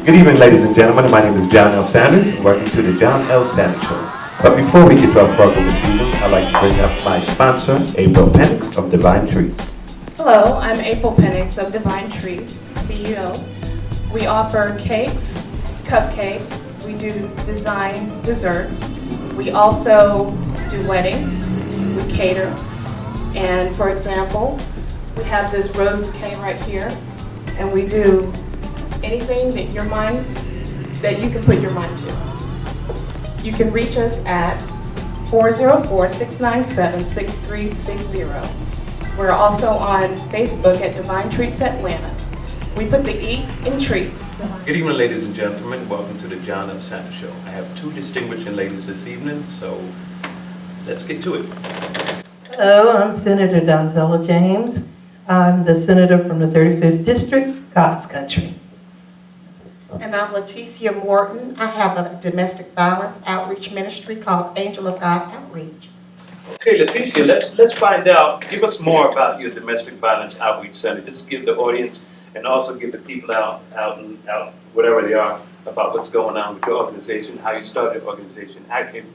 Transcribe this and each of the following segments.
Good evening, ladies and gentlemen. My name is John L. Sanders, and welcome to the John L. Sanders Show. But before we get to our program this evening, I'd like to bring up my sponsor, April Penix of Divine Treats. Hello, I'm April Penix of Divine Treats, CEO. We offer cakes, cupcakes. We do design desserts. We also do weddings. We cater. And for example, we have this rose bouquet right here, and we do anything that you can put your mind to. You can reach us at 404-697-6360. We're also on Facebook at Divine Treats Atlanta. We put the E in treats. Good evening, ladies and gentlemen. Welcome to the John L. Sanders Show. I have two distinguished ladies this evening, so let's get to it. Hello, I'm Senator Donzella James. I'm the senator from the 35th District, God's Country. And I'm Leticia Morton. I have a domestic violence outreach ministry called Angel of God Outreach. Okay, Leticia, let's find out. Give us more about your domestic violence outreach center. Just give the audience and also give the people out wherever they are about what's going on with your organization, how you started your organization.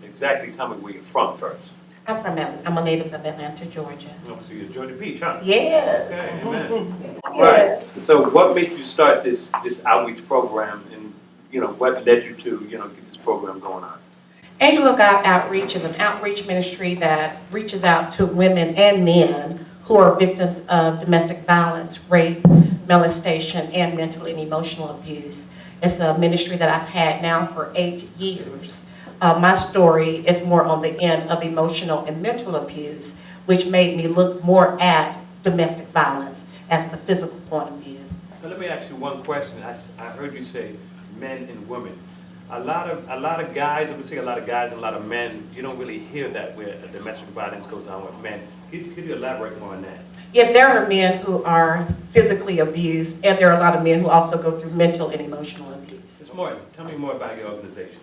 Exactly tell me where you're from first. I'm a native of Atlanta, Georgia. Oh, so you're Georgia Beach, huh? Yes. Okay, amen. Yes. Right. So what made you start this outreach program, and what led you to get this program going on? Angel of God Outreach is an outreach ministry that reaches out to women and men who are victims of domestic violence, rape, molestation, and mental and emotional abuse. It's a ministry that I've had now for 8 years. My story is more on the end of emotional and mental abuse, which made me look more at domestic violence as the physical point of view. Now let me ask you one question. I heard you say men and women. A lot of guys, I would say a lot of guys and a lot of men, you don't really hear that where domestic violence goes on with men. Could you elaborate more on that? Yeah, there are men who are physically abused, and there are a lot of men who also go through mental and emotional abuse. Ms. Morton, tell me more about your organization.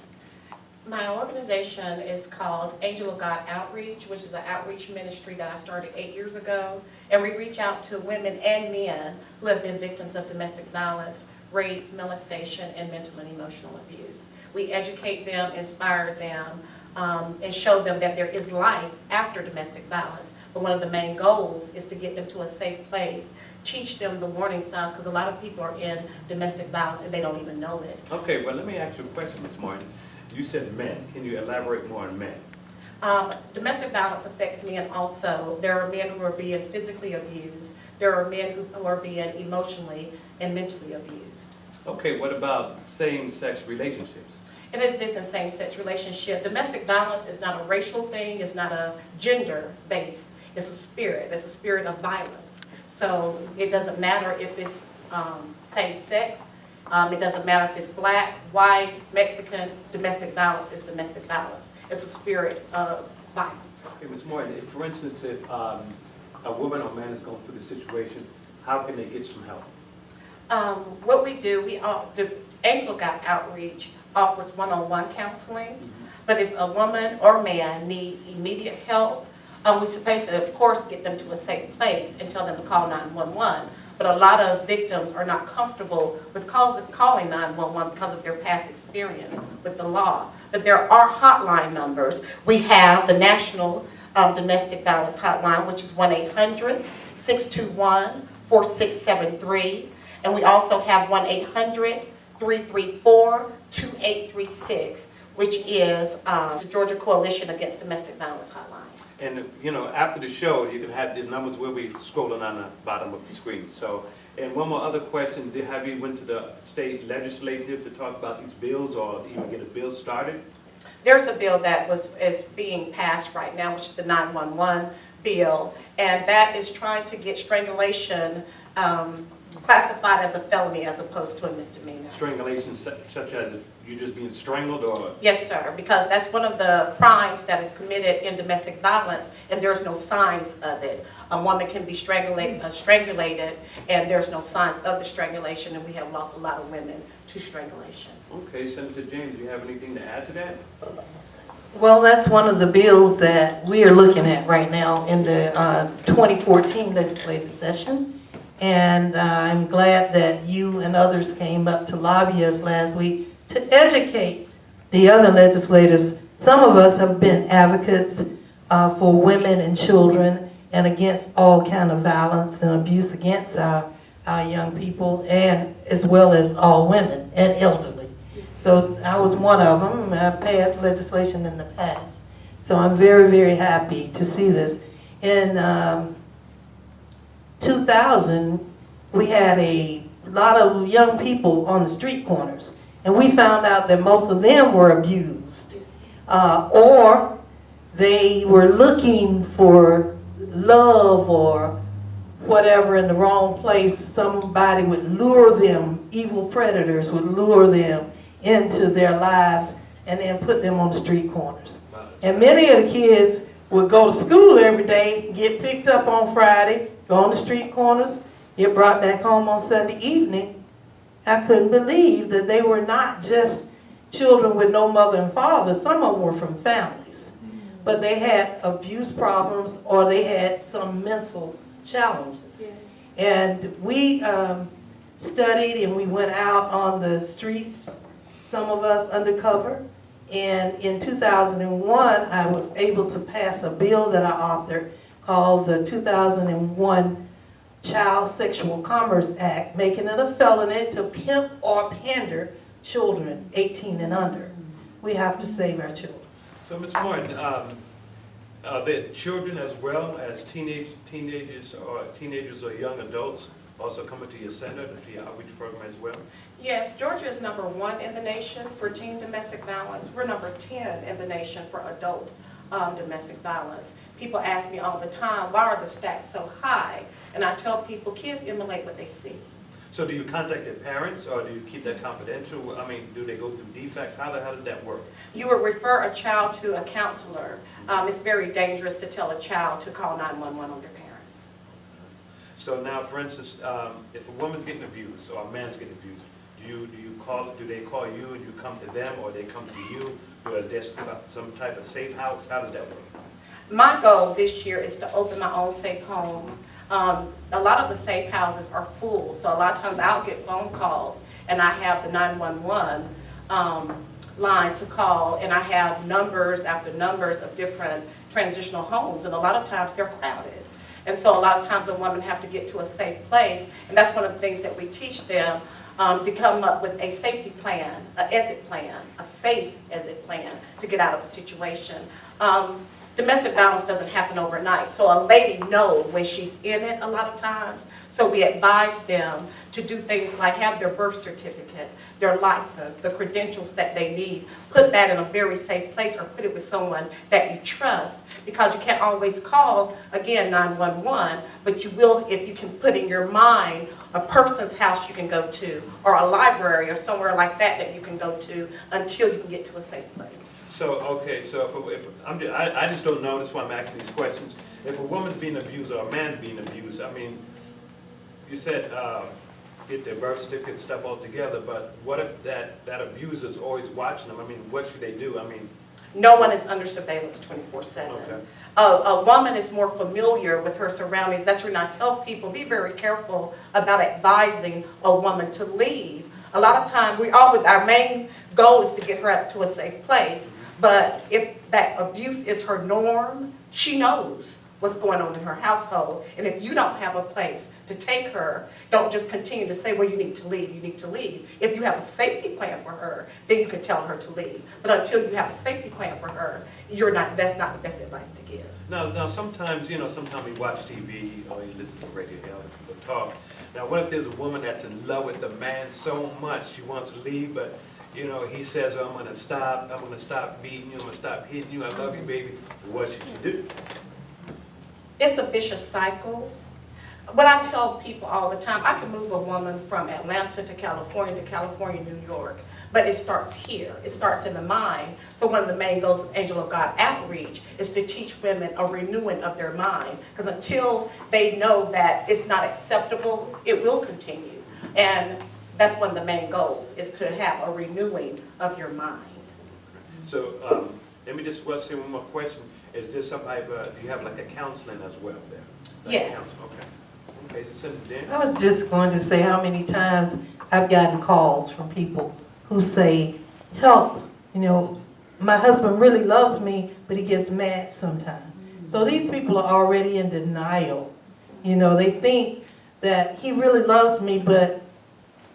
My organization is called Angel of God Outreach, which is an outreach ministry that I started 8 years ago. And we reach out to women and men who have been victims of domestic violence, rape, molestation, and mental and emotional abuse. We educate them, inspire them, and show them that there is life after domestic violence. But one of the main goals is to get them to a safe place, teach them the warning signs, because a lot of people are in domestic violence and they don't even know it. Okay, well, let me ask you a question, Ms. Morton. You said men. Can you elaborate more on men? Domestic violence affects men also. There are men who are being physically abused. There are men who are being emotionally and mentally abused. Okay, what about same-sex relationships? It exists in same-sex relationship. Domestic violence is not a racial thing. It's not a gender-based. It's a spirit. It's a spirit of violence. So it doesn't matter if it's same-sex. It doesn't matter if it's black, white, Mexican. Domestic violence is domestic violence. It's a spirit of violence. Okay, Ms. Morton, for instance, if a woman or man is going through the situation, how can they get some help? What we do, the Angel of God Outreach offers one-on-one counseling. But if a woman or man needs immediate help, we're supposed to, of course, get them to a safe place and tell them to call 911. But a lot of victims are not comfortable with calling 911 because of their past experience with the law. But there are hotline numbers. We have the National Domestic Violence Hotline, which is 1-800-621-4673. And we also have 1-800-334-2836, which is the Georgia Coalition Against Domestic Violence Hotline. And, you know, after the show, you can have the numbers will be scrolling on the bottom of the screen. So, and one more other question, have you went to the state legislative to talk about these bills or even get a bill started? There's a bill that is being passed right now, which is the 911 bill, and that is trying to get strangulation classified as a felony as opposed to a misdemeanor. Strangulation such as you just being strangled or? Yes, sir, because that's one of the crimes that is committed in domestic violence, and there's no signs of it. A woman can be strangulated, and there's no signs of the strangulation, and we have lost a lot of women to strangulation. Okay, Senator James, do you have anything to add to that? Well, that's one of the bills that we are looking at right now in the 2014 legislative session. And I'm glad that you and others came up to lobby us last week to educate the other legislators. Some of us have been advocates for women and children and against all kind of violence and abuse against our young people, and as well as all women and elderly. So I was one of them. I passed legislation in the past. So I'm very, very happy to see this. In 2000, we had a lot of young people on the street corners, and we found out that most of them were abused, or they were looking for love or whatever in the wrong place. Somebody would lure them, evil predators would lure them into their lives and then put them on the street corners. And many of the kids would go to school every day, get picked up on Friday, go on the street corners, get brought back home on Sunday evening. I couldn't believe that they were not just children with no mother and father. Some of them were from families. But they had abuse problems or they had some mental challenges. Yes. And we studied and we went out on the streets, some of us undercover. And in 2001, I was able to pass a bill that I authored called the 2001 Child Sexual Commerce Act, making it a felony to pimp or pander children 18 and under. We have to save our children. So, Ms. Morton, are there children as well as teenagers or young adults also coming to your center, to your outreach program as well? Yes, Georgia is #1 in the nation for teen domestic violence. We're number 10 in the nation for adult domestic violence. People ask me all the time, why are the stats so high? And I tell people, kids emulate what they see. So do you contact their parents, or do you keep that confidential? I mean, do they go through defects? How does that work? You would refer a child to a counselor. It's very dangerous to tell a child to call 911 on their parents. So now, for instance, if a woman's getting abused or a man's getting abused, do they call you and you come to them, or they come to you? Or is there some type of safe house? How does that work? My goal this year is to open my own safe home. A lot of the safe houses are full, so a lot of times I'll get phone calls and I have the 911 line to call, and I have numbers after numbers of different transitional homes, and a lot of times they're crowded. And so a lot of times a woman have to get to a safe place, and that's one of the things that we teach them, to come up with a safety plan, an exit plan, a safe exit plan to get out of a situation. Domestic violence doesn't happen overnight, so a lady knows when she's in it a lot of times. So we advise them to do things like have their birth certificate, their license, the credentials that they need, put that in a very safe place, or put it with someone that you trust, because you can't always call, again, 911, but you will if you can put in your mind a person's house you can go to, or a library or somewhere like that that you can go to until you can get to a safe place. So, okay, so if I just don't know, that's why I'm asking these questions. If a woman's being abused or a man's being abused, I mean, you said get their birth certificate and stuff all together, but what if that abuser's always watching them? I mean, what should they do? I mean, no one is under surveillance 24/7. Okay. A woman is more familiar with her surroundings. That's when I tell people, be very careful about advising a woman to leave. A lot of time, our main goal is to get her to a safe place. But if that abuse is her norm, she knows what's going on in her household. And if you don't have a place to take her, don't just continue to say, well, you need to leave, you need to leave. If you have a safety plan for her, then you can tell her to leave. But until you have a safety plan for her, that's not the best advice to give. now sometimes, sometimes we watch TV or you listen to the radio, other people talk. Now, what if there's a woman that's in love with the man so much she wants to leave, but he says, I'm going to stop beating you, I'm going to stop hitting you, I love you, baby. What should you do? It's a vicious cycle. What I tell people all the time, I can move a woman from Atlanta to California, New York, but it starts here. It starts in the mind. So one of the main goals of Angel of God Outreach is to teach women a renewing of their mind, because until they know that it's not acceptable, it will continue. And that's one of the main goals, is to have a renewing of your mind. So let me just say one more question. Is there some type of, do you have like a counseling as well there? Yes. Okay, so Dan? I was just going to say how many times I've gotten calls from people who say, help, my husband really loves me, but he gets mad sometimes. So these people are already in denial. They think that he really loves me, but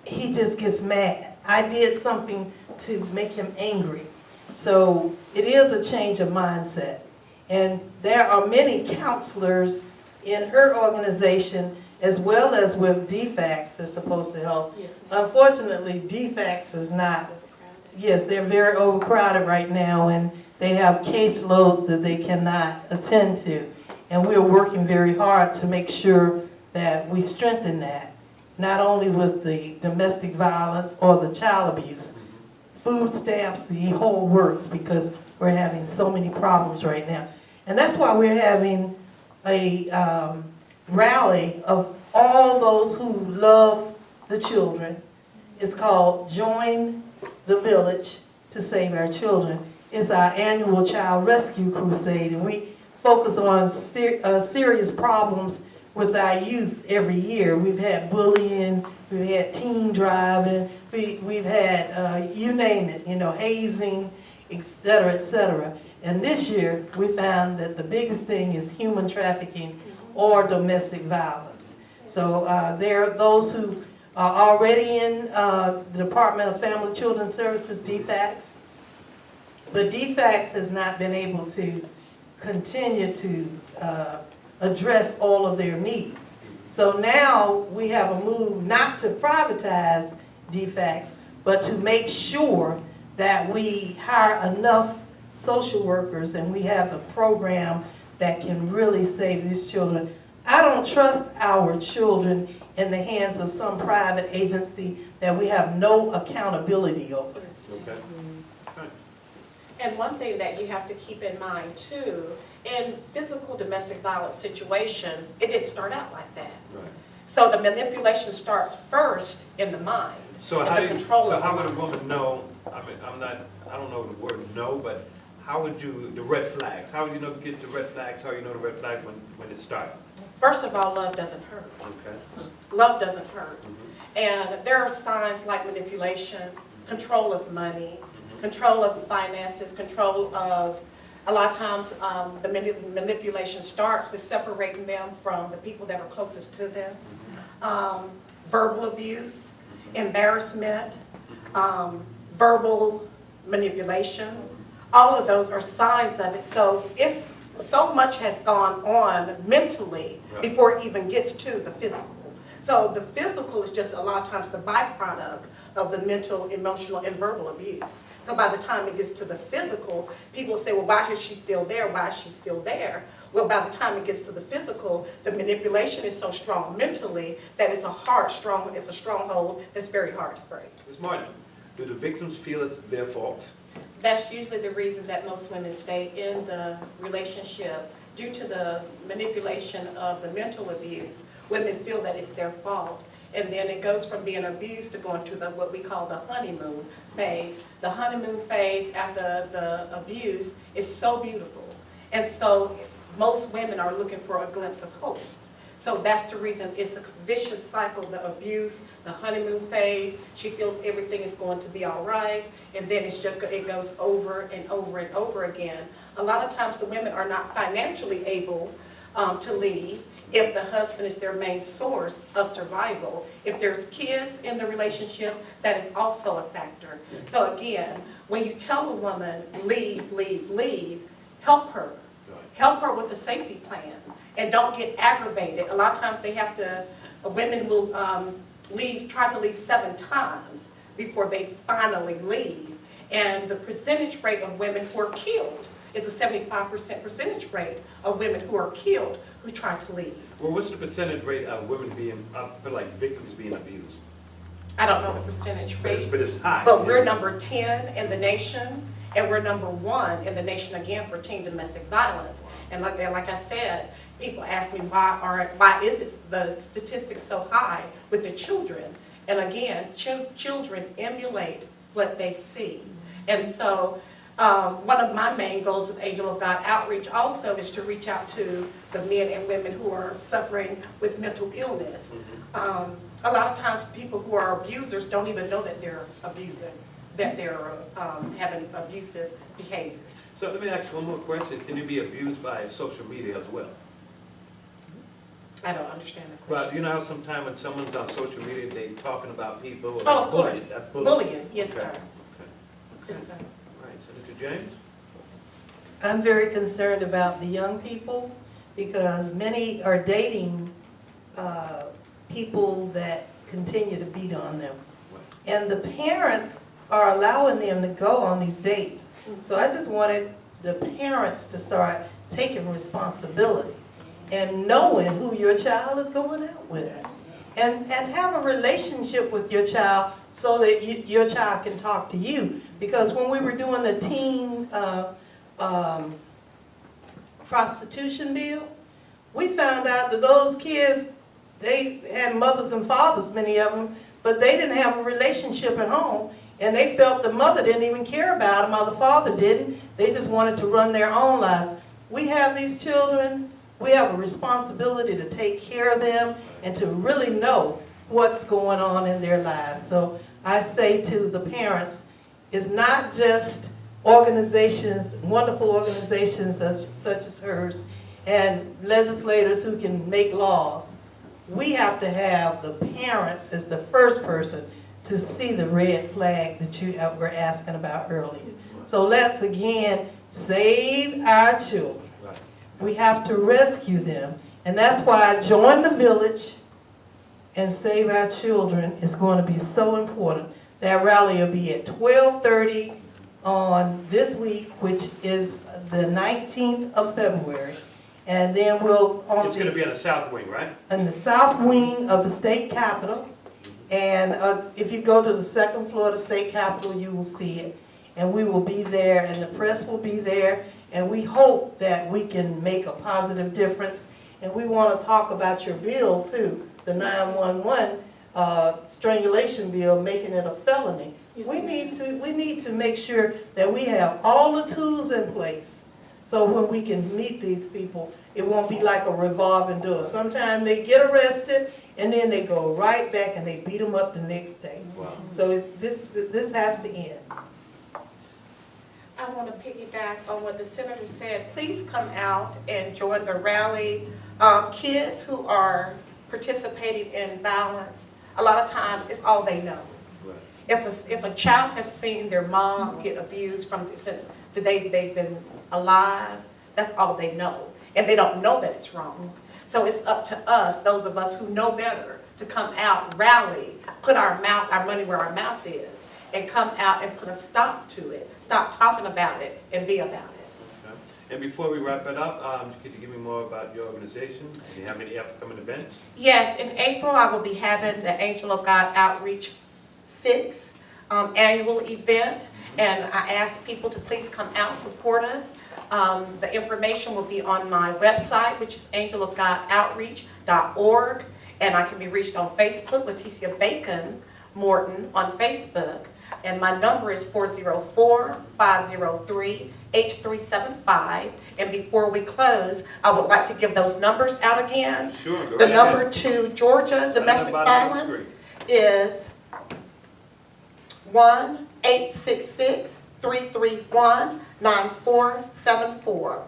he just gets mad. I did something to make him angry. So it is a change of mindset. And there are many counselors in her organization, as well as with DFACS that's supposed to help. Yes, Unfortunately, DFACS is not. Yes, they're very overcrowded right now, and they have caseloads that they cannot attend to. And we're working very hard to make sure that we strengthen that, not only with the domestic violence or the child abuse, food stamps, the whole works, because we're having so many problems right now. And that's why we're having a rally of all those who love the children. It's called Join the Village to Save Our Children. It's our annual child rescue crusade, and we focus on serious problems with our youth every year. We've had bullying, we've had teen driving, we've had, you name it, hazing, et cetera. And this year, we found that the biggest thing is human trafficking or domestic violence. So there are those who are already in the Department of Family Children Services, DFACS. But DFACS has not been able to continue to address all of their needs. So now we have a move not to privatize DFACS, but to make sure that we hire enough social workers and we have the program that can really save these children. I don't trust our children in the hands of some private agency that we have no accountability over. Okay. And one thing that you have to keep in mind too, in physical domestic violence situations, it didn't start out like that. Right. So the manipulation starts first in the mind, So in how the do you, control so of how the would a mind. woman know, I don't know the word know, but how would you, the red flags, how would you know, get the red flags, how you know the red flags when it starts? First of all, love doesn't hurt. Okay. Love doesn't hurt. Mhm. And there are signs like manipulation, control of money, control of finances, control of, a lot of times the manipulation starts with separating them from the people that are closest to them. Verbal abuse, embarrassment, verbal manipulation, all of those are signs of it. So it's, so much has gone on mentally before it even gets to the physical. So the physical is just a lot of times the byproduct of the mental, emotional, and verbal abuse. So by the time it gets to the physical, people say, well, why is she still there? Why is she still there? Well, by the time it gets to the physical, the manipulation is so strong mentally that it's a stronghold that's very hard to break. Ms. Martin, do the victims feel it's their fault? That's usually the reason that most women stay in the relationship due to the manipulation of the mental abuse. Women feel that it's their fault. And then it goes from being abused to going to what we call the honeymoon phase. The honeymoon phase after the abuse is so beautiful. And so most women are looking for a glimpse of hope. So that's the reason it's a vicious cycle, the abuse, the honeymoon phase. She feels everything is going to be all right. And then it goes over and over and over again. A lot of times the women are not financially able to leave if the husband is their main source of survival. If there's kids in the relationship, that is also a factor. So again, when you tell a woman, leave, leave, leave, help her. Help her with a safety plan. And don't get aggravated. A lot of times they have to, women will try to leave 7 times before they finally leave. And the percentage rate of women who are killed is a 75% percentage rate of women who are killed who try to leave. Well, what's the percentage rate of women being, like victims being abused? I don't know the percentage rate. But it's high. But we're number 10 in the nation, and we're number 1 in the nation again for teen domestic violence. And like I said, people ask me why is it the statistics so high with the children? And again, children emulate what they see. And so one of my main goals with Angel of God Outreach also is to reach out to the men and women who are suffering with mental illness. A lot of times people who are abusers don't even know that they're abusing, that they're having abusive behaviors. So let me ask you one more question. Can you be abused by social media as well? I don't understand the Well, question. you know how sometimes when someone's on social media, they talking about people. or Oh, of bullying. course. That's bullying. Bullying, yes, Okay. sir. Okay. Yes, sir. All right, Senator James? I'm very concerned about the young people because many are dating people that continue to beat on them. And the parents are allowing them to go on these dates. So I just wanted the parents to start taking responsibility and knowing who your child is going out with. And have a relationship with your child so that your child can talk to you. Because when we were doing the teen prostitution bill, we found out that those kids, they had mothers and fathers, many of them, but they didn't have a relationship at home. And they felt the mother didn't even care about them or the father didn't. They just wanted to run their own lives. We have these children. We have a responsibility to take care of them and to really know what's going on in their lives. So I say to the parents, it's not just organizations, wonderful organizations such as hers, and legislators who can make laws. We have to have the parents as the first person to see the red flag that you were asking about earlier. So let's again save our children. We have to rescue them. And that's why Join the Village and Save Our Children is going to be so important. That rally will be at 12:30 on this week, which is the 19th of February. And then we'll, It's gonna be on the south wing, right? in the south wing of the state capitol. And if you go to the second floor of the state capitol, you will see it. And we will be there, and the press will be there. And we hope that we can make a positive difference. And we want to talk about your bill too, the 911 strangulation bill, making it a felony. We need to make sure that we have all the tools in place. So when we can meet these people, it won't be like a revolving door. Sometimes they get arrested and then they go right back and they beat them up the next day. Wow. So this has to end. I want to piggyback on what the senator said. Please come out and join the rally. Kids who are participating in violence, a lot of times it's all they know. Right. If a child has seen their mom get abused since the day they've been alive, that's all they know. And they don't know that it's wrong. So it's up to us, those of us who know better, to come out, rally, put our money where our mouth is, and come out and put a stop to it. Stop talking about it and be about it. Okay. And before we wrap it up, could you give me more about your organization? Do you have any upcoming events? Yes, in April I will be having the Angel of God Outreach 6 annual event, and I ask people to please come out, support us. The information will be on my website, which is angelofgodoutreach.org, and I can be reached on Facebook, Leticia Morton on Facebook, and my number is 404-503-8375. And before we close, I would like to give those numbers out again. Sure, go The ahead. number to Georgia domestic violence is 1-866-331-9474.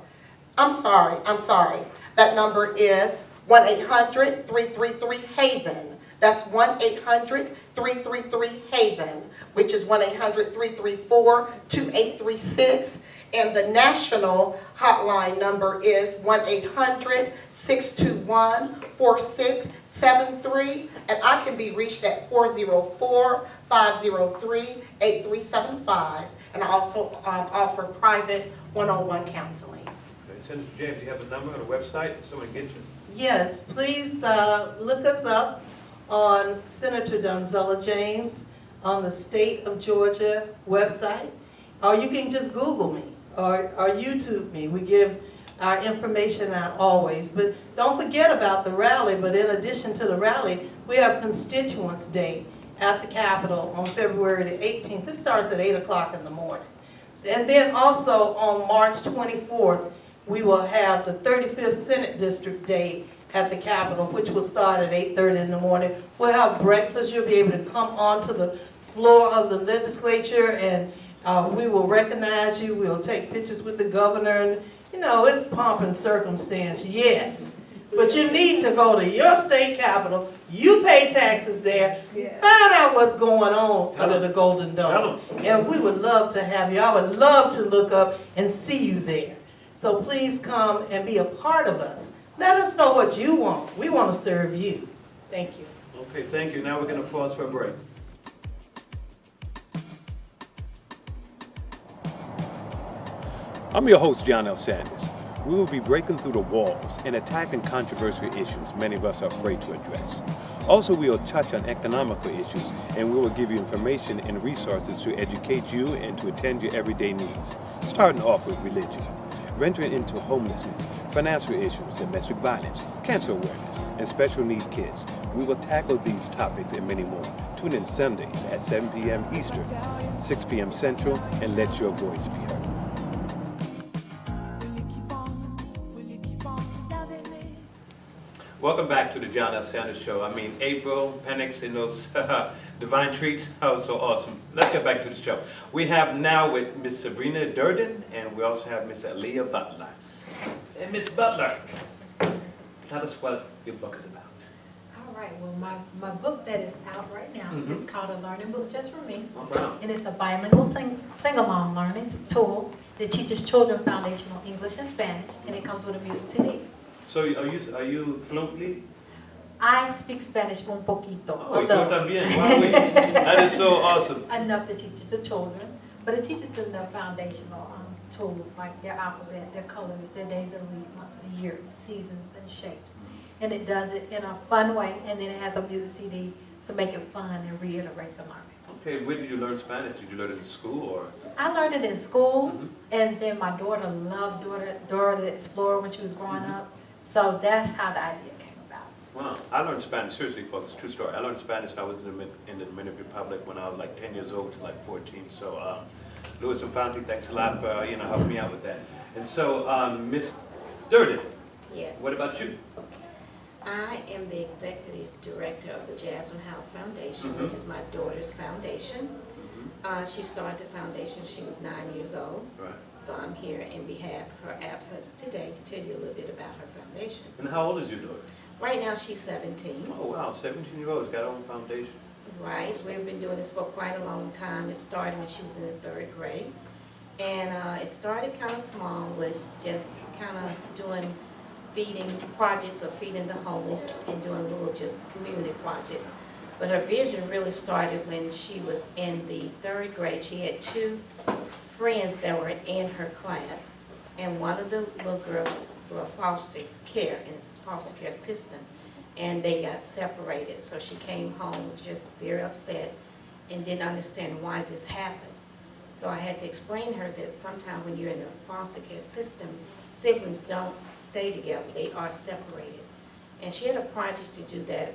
I'm sorry. That number is 1-800-333-HAVEN. That's 1-800-333-HAVEN, which is 1-800-334-2836. And the national hotline number is 1-800-621-4673. And I can be reached at 404-503-8375. And I also offer private one-on-one counseling. Okay, Senator James, do you have a number on the website if someone gets you? Yes, please look us up on Senator Donzella James on the State of Georgia website, or you can just Google me or YouTube me. We give our information out always. But don't forget about the rally. But in addition to the rally, we have Constituents Day at the Capitol on February the 18th. This starts at 8 o'clock in the morning. And then also on March 24th, we will have the 35th Senate District Day at the Capitol, which will start at 8:30 in the morning. We'll have breakfast. You'll be able to come onto the floor of the legislature, and we will recognize you. We'll take pictures with the governor, and you know, it's pomp and circumstance, yes. But you need to go to your state capitol. You pay taxes there. Find out what's going on under the Golden Dome. And we would love to have you. I would love to look up and see you there. So please come and be a part of us. Let us know what you want. We want to serve you. Thank you. Okay, thank you. Now we're going to pause for a break. I'm your host, John L. Sanders. We will be breaking through the walls and attacking controversial issues many of us are afraid to address. Also, we will touch on economical issues, and we will give you information and resources to educate you and to attend your everyday needs, starting off with religion, venturing into homelessness, financial issues, domestic violence, cancer awareness, and special needs kids. We will tackle these topics and many more. Tune in Sundays at 7 p.m. Eastern, 6 p.m. Central, and let your voice be heard. Welcome back to the John L. Sanders Show. I mean, April, Penix, and those divine treats. That was so awesome. Let's get back to the show. We have now with Miss Sebrina Durden, and we also have Miss Aleigha Butler. And Miss Butler, tell us what your book is about. All right, well, my book that is out right now is called A Learning Book Just for Me. Oh, wow. And it's a bilingual sing-along learning tool that teaches children foundational English and Spanish, and it comes with a music CD. So are you fluently? I speak Spanish un poquito. Oh, yo también. Wow, that is so awesome. Enough to teach the children. But it teaches them the foundational tools, like their alphabet, their colors, their days of the week, months of the year, seasons, and shapes. And it does it in a fun way, and then it has a music CD to make it fun and reiterate the learning. Okay, where did you learn Spanish? Did you learn it in school or? I learned it in school, Mhm. and then my daughter loved Dora the Explorer when she was growing up. So that's how the idea came about. Wow, I learned Spanish, seriously, folks, it's a true story. I learned Spanish when I was in the Dominican Republic when I was like 10 years old to like 14. So, Louis Infante, thanks a lot for, helping me out with that. And so, Miss Durden, Yes, what about you? I am the executive director of the Jasmine House Foundation, Mhm. which is my daughter's foundation. She started the foundation when she was 9 years old, Right. so I'm here in behalf of her absence today to tell you a little bit about her foundation. And how old is your daughter? Right now, she's 17, Oh, wow, 17-year-old's got her own foundation. right? We've been doing this for quite a long time. It started when she was in the 3rd grade. And it started kind of small with just kind of doing feeding projects or feeding the homeless and doing little just community projects. But her vision really started when she was in the 3rd grade. She had 2 friends that were in her class, and one of the little girls were foster care in foster care system, and they got separated. So she came home just very upset and didn't understand why this happened. So I had to explain to her that sometimes when you're in the foster care system, siblings don't stay together, they are separated. And she had a project to do that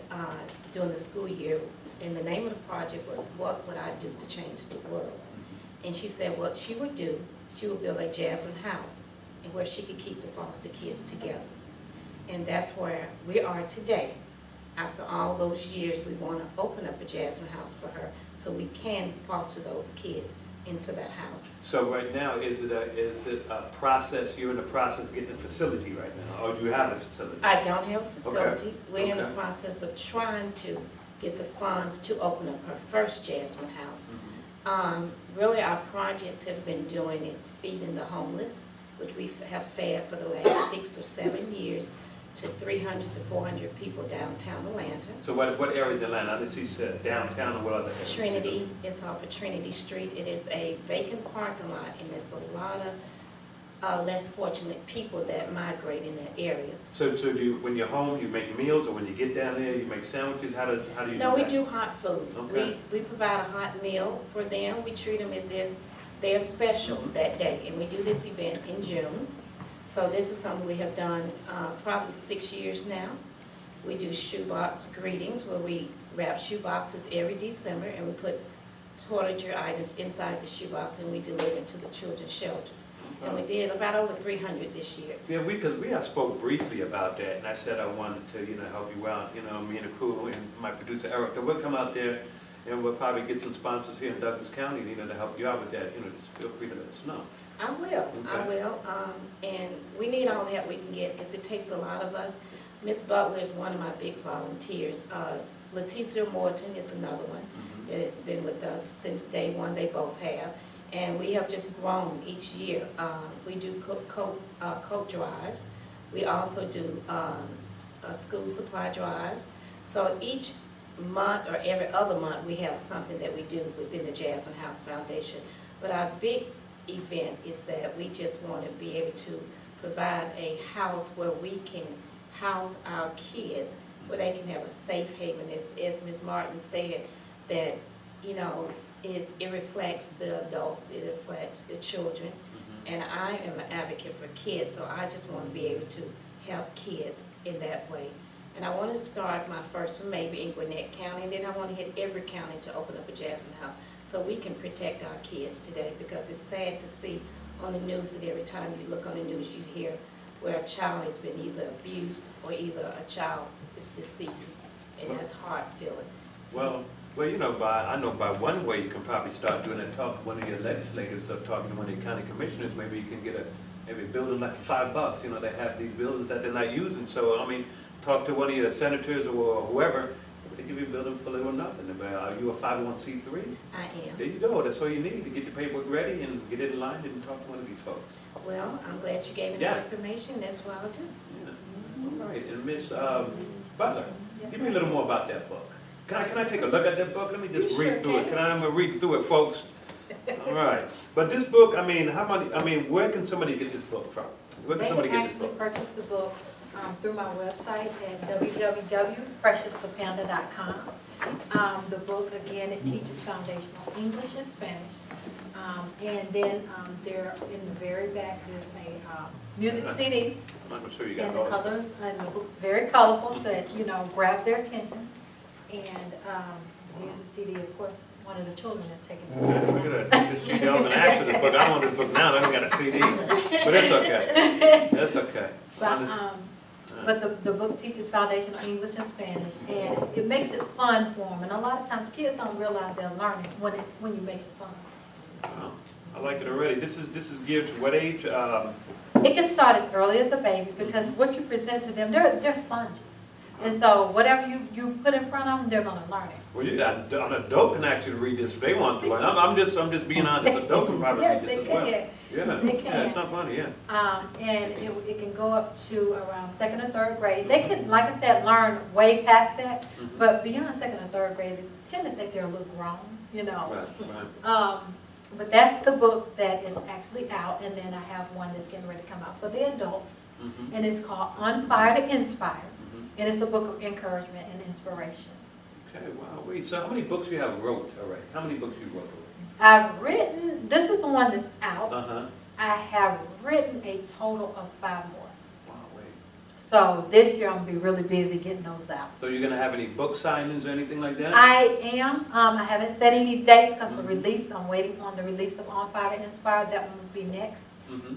during the school year, and the name of the project was, "What Would I Do to Change the World?" And she said what she would do, she would build a Jasmine House, and where she could keep the foster kids together. And that's where we are today. After all those years, we want to open up a Jasmine House for her so we can foster those kids into that house. So right now, is it a process, you're in the process of getting a facility right now, or do you have a facility? I don't have a facility. Okay. We're in the Okay. process of trying to get the funds to open up her first Jasmine House. Really, our projects have been doing is feeding the homeless, which we have fed for the last 6 or 7 years to 300 to 400 people downtown Atlanta. So what areas in Atlanta? I think she said downtown or what other areas? Trinity, it's off of Trinity Street. It is a vacant parking lot, and there's a lot of less fortunate people that migrate in that area. So do you, when you're home, you make meals, or when you get down there, you make sandwiches? How do you do No, we that? do hot food. Okay. We provide a hot meal for them. We treat them as if they're special that day, and we do this event in June. So this is something we have done probably 6 years now. We do shoebox greetings where we wrap shoe boxes every December, and we put toiletry items inside the shoebox, and we deliver it to the children's shelter. And we did about over 300 this year. Yeah, because we spoke briefly about that, and I said I wanted to, help you out, me and the crew, and my producer Erica, we'll come out there, and we'll probably get some sponsors here in Douglas County, to help you out with that, just feel free to let us know. I will, I Okay. will, and we need all the help we can get, because it takes a lot of us. Miss Butler is one of my big volunteers. Leticia Morton is another one that has been with us since day one, they both have. And we have just grown each year. We do coat drives. We also do a school supply drive. So each month or every other month, we have something that we do within the Jasmine House Foundation. But our big event is that we just want to be able to provide a house where we can house our kids, where they can have a safe haven. As Ms. Martin said, that, it reflects the adults, it reflects the children, and I am an advocate for kids, so I just want to be able to help kids in that way. And I wanted to start my first one maybe in Gwinnett County, and then I want to hit every county to open up a Jasmine House so we can protect our kids today, because it's sad to see on the news that every time you look on the news you hear where a child has been either abused or either a child is deceased, and that's hard feeling. Well, I know by one way you can probably start doing that, talk to one of your legislators or talking to one of your county commissioners, maybe you can get maybe a building like $5, they have these buildings that they're not using, so, talk to one of your senators or whoever, they give you a building for little or nothing. Are you a 501c3? I am. There you go, that's all you need, to get your paperwork ready and get it in line and talk to one of these folks. Well, I'm glad you gave me Yeah. that information, that's what I'll do. Yeah. All right, and Miss Butler, give me a little more about that book. Can I take a look at that book? Let me just You read sure through it. can. I'm gonna read through it, folks. All right. But this book, I mean, where can somebody get this book from? Where can They somebody can get this actually book? purchase the book through my website at www.preciousforpanda.com. The book, again, it teaches foundational English and Spanish. And then there, in the very back, there's a music CD. I'm sure you And got the all of it. colors, and the book's very colorful, so it, grabs their attention. And the music CD, of course, one of the children is taking it. Look at that. This CD, I was gonna ask for this book. I don't want this book now. I don't got a CD. But it's okay. That's okay. But the book teaches foundational English and Spanish, and it makes it fun for them. And a lot of times, kids don't realize they're learning when you make it fun. Wow. I like it already. This is geared to what age? It can start as early as a baby, because what you present to them, they're sponges. And so whatever you put in front of them, they're gonna learn it. Well, an adult can actually read this if they want to. And I'm just being honest. An adult can probably read this as well. Yes, Yeah, they can. yeah, it's not funny, yeah. And it can go up to around 2nd or 3rd grade. They can, like I said, learn way past that, but beyond 2nd or 3rd grade, they tend to think they're a little grown, Right. But that's the book that is actually out, and then I have one that's getting ready to come out for the adults, and it's called On Fire to Inspire, and it's a book of encouragement and inspiration. Okay, wow. Wait, so how many books you have wrote already? How many books you wrote already? I've written, this is the one that's out. Uh-huh. I have written a total of 5 more. Wow, wait. So this year I'm gonna be really busy getting those out. So you're gonna have any book signings or anything like that? I am. I haven't set any dates because the release, I'm waiting on the release of On Fire to Inspire. That one will be next.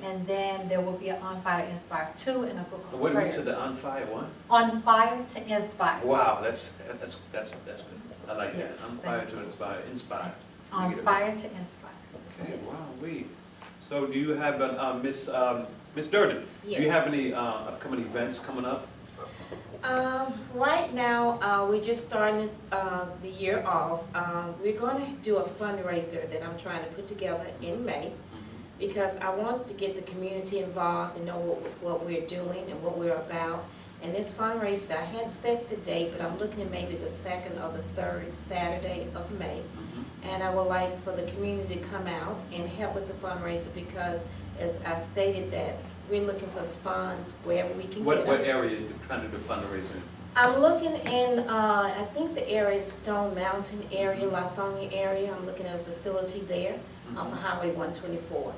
And then there will be an On Fire to Inspire 2 and a book of What did you prayers. say, the On Fire one? On Fire to Inspire. Wow, that's good. I like that. Yes, On Fire thank to you. Inspire. On Fire to Inspire. Okay, Yes. wow, wait. So do you have, Miss Durden? Do you Yes. have any upcoming events coming up? Right now, we're just starting this, the year off. We're going to do a fundraiser that I'm trying to put together in May, because I want to get the community involved and know what we're doing and what we're about. And this fundraiser, I hadn't set the date, but I'm looking at maybe the 2nd or the 3rd Saturday of May. And I would like for the community to come out and help with the fundraiser, because as I stated that we're looking for the funds wherever we can get What them. area are you trying to do fundraising? I'm looking in, I think the area is Stone Mountain area, Lithonia area. I'm looking at a facility there off of Highway 124.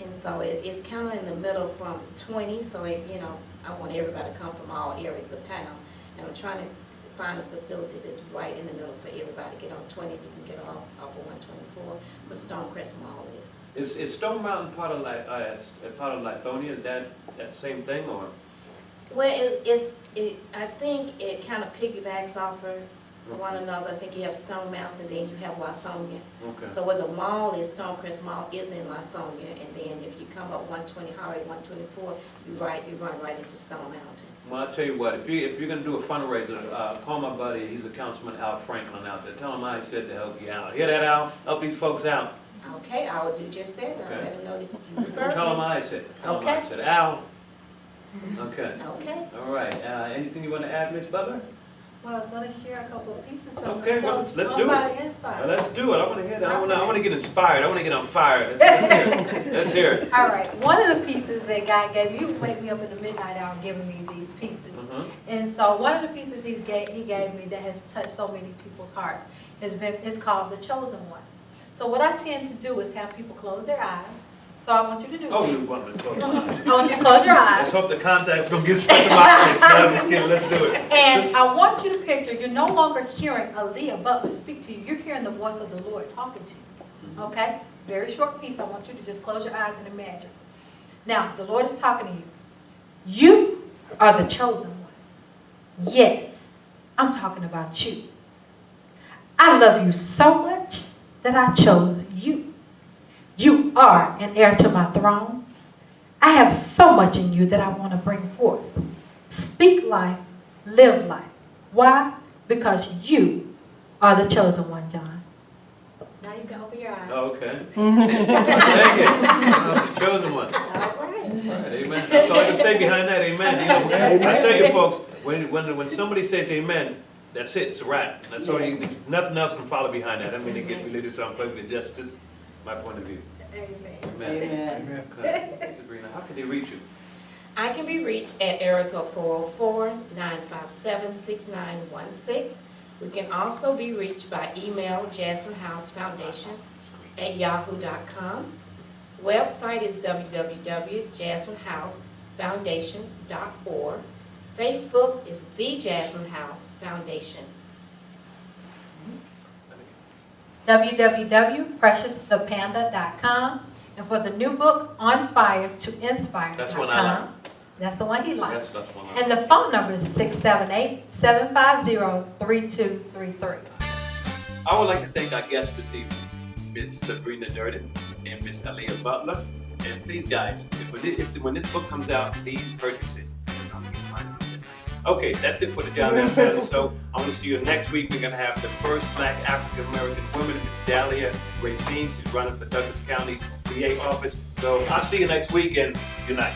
And so it's kind of in the middle from 20, so I want everybody to come from all areas of town. And I'm trying to find a facility that's right in the middle for everybody to get on 20, you can get off of 124, where Stonecrest Mall is. Is Stone Mountain part of Lithonia? Is that same thing, or? Well, I think it kind of piggybacks off of one another. I think you have Stone Mountain, then you have Lithonia. Okay. So where the mall is, Stonecrest Mall is in Lithonia, and then if you come up 120, Highway 124, you run right into Stone Mountain. Well, I'll tell you what, if you're gonna do a fundraiser, call my buddy, he's a Councilman Al Franklin out there. Tell him I said to help you out. Hear that, Al? Help these folks out. Okay, I will do just that. I'll Okay. let them know that you referred Tell him me. I said. Tell him I Okay. said. Al? Okay. Okay. All right. Anything you want to add, Ms. Butler? Well, I was gonna share a couple of pieces from Okay, well, let's do it. On Fire to Inspire. Let's do it. I want to hear that. I want to get inspired. I want to get on fire. Let's hear it. Let's hear it. All right, one of the pieces that God gave me, you wake me up in the midnight hour giving me these pieces. And so one of the pieces he gave me that has touched so many people's hearts is called The Chosen One. So what I tend to do is have people close their eyes. So I want you to do Oh, this. you want to close my eyes. I want you to close your eyes. Let's hope the contact's going to get stuck in my eyes. I'm just kidding. Let's do it. And I want you to picture, you're no longer hearing Aleigha Butler speak to you. You're hearing the voice of the Lord talking to you. Okay? Very short piece. I want you to just close your eyes and imagine. Now, the Lord is talking to you. You are the chosen one. Yes, I'm talking about you. I love you so much that I chose you. You are an heir to my throne. I have so much in you that I want to bring forth. Speak life, live life. Why? Because you are the chosen one, John. Now you can open your eyes. Oh, okay. Thank you. I'm the chosen one. All right. All right, amen. That's all I can say behind that, amen. I tell you folks, when somebody says amen, That's it, it's a wrap. That's all you, nothing else can follow behind that. I mean, to get religious on public justice, my point of view. Amen. Amen. Okay. Sabrina, how can they reach you? I can be reached at area code 404-957-6916. We can also be reached by email, Jasmine House Foundation @yahoo.com. Website is www.jasminehousefoundation.org. Facebook is The Jasmine House Foundation. www.preciousthepanda.com. And for the new book, On Fire to Inspire.com. That's one I like. That's the one he likes. That's one I like. And the phone number is 678-750-3233. I would like to thank our guests this evening, Miss Sebrina Durden and Miss Aleigha Butler. And please, guys, when this book comes out, please purchase it. Okay, that's it for the John Brown Saturday Show. I'm going to see you next week. We're going to have the first Black African American woman, Miss Dahlia Racine. She's running for Douglas County DA office. So I'll see you next week, and good night.